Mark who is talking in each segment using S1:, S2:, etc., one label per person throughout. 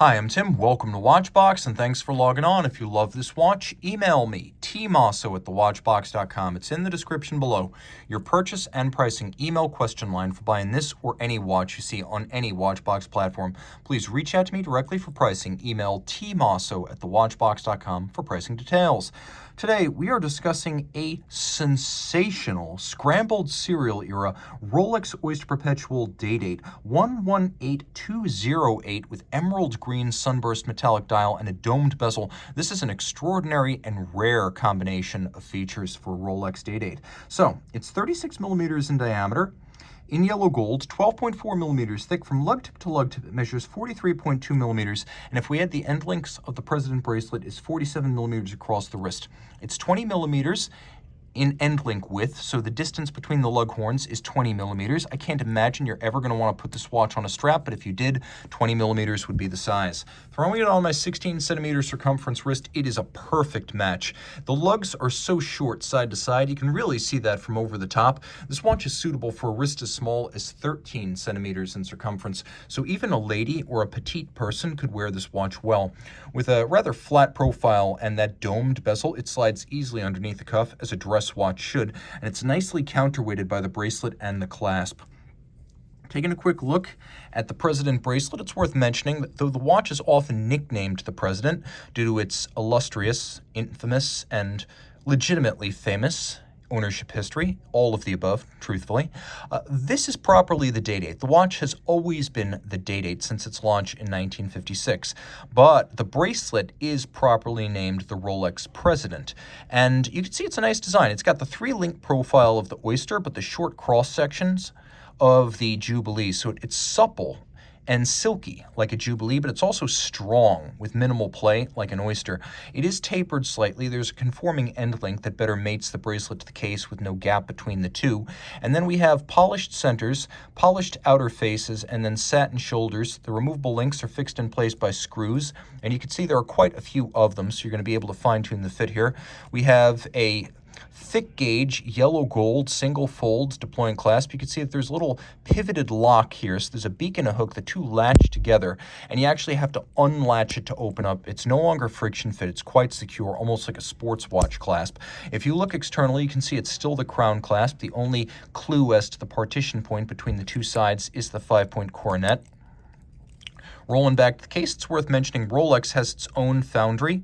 S1: Hi, I'm Tim. Welcome to Watchbox, and thanks for logging on. If you love this watch, email me, tmosso@thewatchbox.com. It's in the description below. Your purchase and pricing email question line for buying this or any watch you see on any Watchbox platform. Please reach out to me directly for pricing. Email tmosso@thewatchbox.com for pricing details. Today, we are discussing a sensational scrambled serial era Rolex Oyster Perpetual Day-Date 118208 with emerald green sunburst metallic dial and a domed bezel. This is an extraordinary and rare combination of features for Rolex Day-Date. So, it's 36 millimeters in diameter. In yellow gold, 12.4 millimeters thick from lug tip to lug tip. It measures 43.2 millimeters, and if we add the end links of the President bracelet, is 47 millimeters across the wrist. It's 20 millimeters in end link width, so the distance between the lug horns is 20 millimeters. I can't imagine you're ever going to want to put this watch on a strap, but if you did, 20 millimeters would be the size. Throwing it on my 16 centimeter circumference wrist, it is a perfect match. The lugs are so short side to side, you can really see that from over the top. This watch is suitable for a wrist as small as 13 centimeters in circumference, so even a lady or a petite person could wear this watch well. With a rather flat profile and that domed bezel, it slides easily underneath the cuff as a dress watch should, and it's nicely counterweighted by the bracelet and the clasp. Taking a quick look at the President bracelet, it's worth mentioning that though the watch is often nicknamed the President due to its illustrious, infamous, and legitimately famous ownership history, all of the above, truthfully. This is properly the Day-Date. The watch has always been the Day-Date since its launch in 1956, but the bracelet is properly named the Rolex President. And you can see it's a nice design. It's got the three-link profile of the Oyster, but the short cross-sections of the Jubilee, so it's supple and silky like a Jubilee, but it's also strong with minimal play like an Oyster. It is tapered slightly. There's a conforming end link that better mates the bracelet to the case with no gap between the two. And then we have polished centers, polished outer faces, and then satin shoulders. The removable links are fixed in place by screws, and you can see there are quite a few of them, so you're going to be able to fine-tune the fit here. We have a thick gauge, yellow gold, single folds, deploying clasp. You can see that there's a little pivoted lock here. So there's a beak and a hook. The two latch together, and you actually have to unlatch it to open up. It's no longer friction fit. It's quite secure, almost like a sports watch clasp. If you look externally, you can see it's still the crown clasp. The only clue as to the partition point between the two sides is the 5-point coronet. Rolling back to the case, it's worth mentioning Rolex has its own foundry.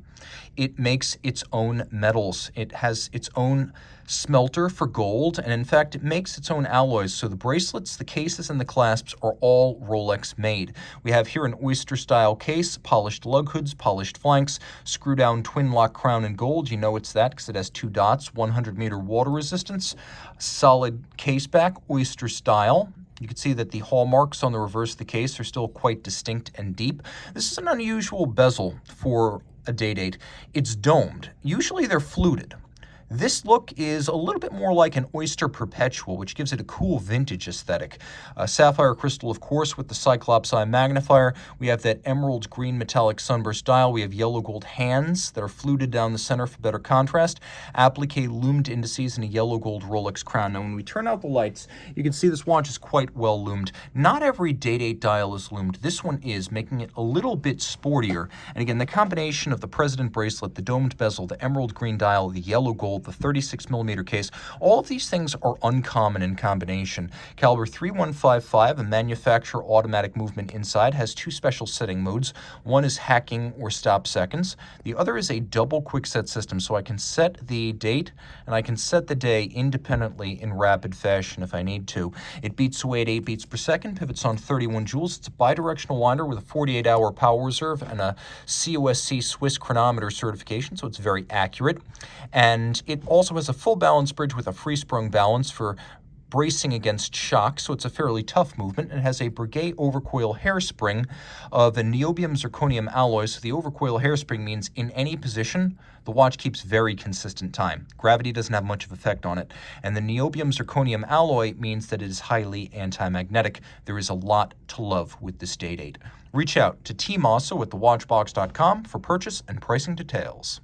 S1: It makes its own metals. It has its own smelter for gold, and in fact, it makes its own alloys. So the bracelets, the cases, and the clasps are all Rolex made. We have here an Oyster-style case, polished lug hoods, polished flanks, screw-down twin-lock crown in gold. You know it's that because it has two dots, 100-meter water resistance, solid case back, Oyster-style. You can see that the hallmarks on the reverse of the case are still quite distinct and deep. This is an unusual bezel for a Day-Date. It's domed. Usually they're fluted. This look is a little bit more like an Oyster Perpetual, which gives it a cool vintage aesthetic. Sapphire crystal, of course, with the Cyclops eye magnifier. We have that emerald green metallic sunburst dial. We have yellow gold hands that are fluted down the center for better contrast. Applique loomed indices and a yellow gold Rolex crown. Now, when we turn out the lights, you can see this watch is quite well loomed. Not every Day-Date dial is loomed. This one is, making it a little bit sportier. And again, the combination of the President bracelet, the domed bezel, the emerald green dial, the yellow gold, the 36 millimeter case, all of these things are uncommon in combination. Caliber 3155, a manufacturer automatic movement inside, has two special setting modes. One is hacking or stop seconds. The other is a double quick set system, so I can set the date and I can set the day independently in rapid fashion if I need to. It beats away at 8 beats per second, pivots on 31 joules. It's a bidirectional winder with a 48-hour power reserve and a COSC Swiss chronometer certification, so it's very accurate. And it also has a full balance bridge with a free-sprung balance for bracing against shock, so it's a fairly tough movement. It has a Breguet overcoil hairspring of a niobium zirconium alloy, so the overcoil hairspring means in any position, the watch keeps very consistent time. Gravity doesn't have much of effect on it. And the niobium zirconium alloy means that it is highly anti-magnetic. There is a lot to love with this Day-Date. Reach out to tmosso@thewatchbox.com for purchase and pricing details.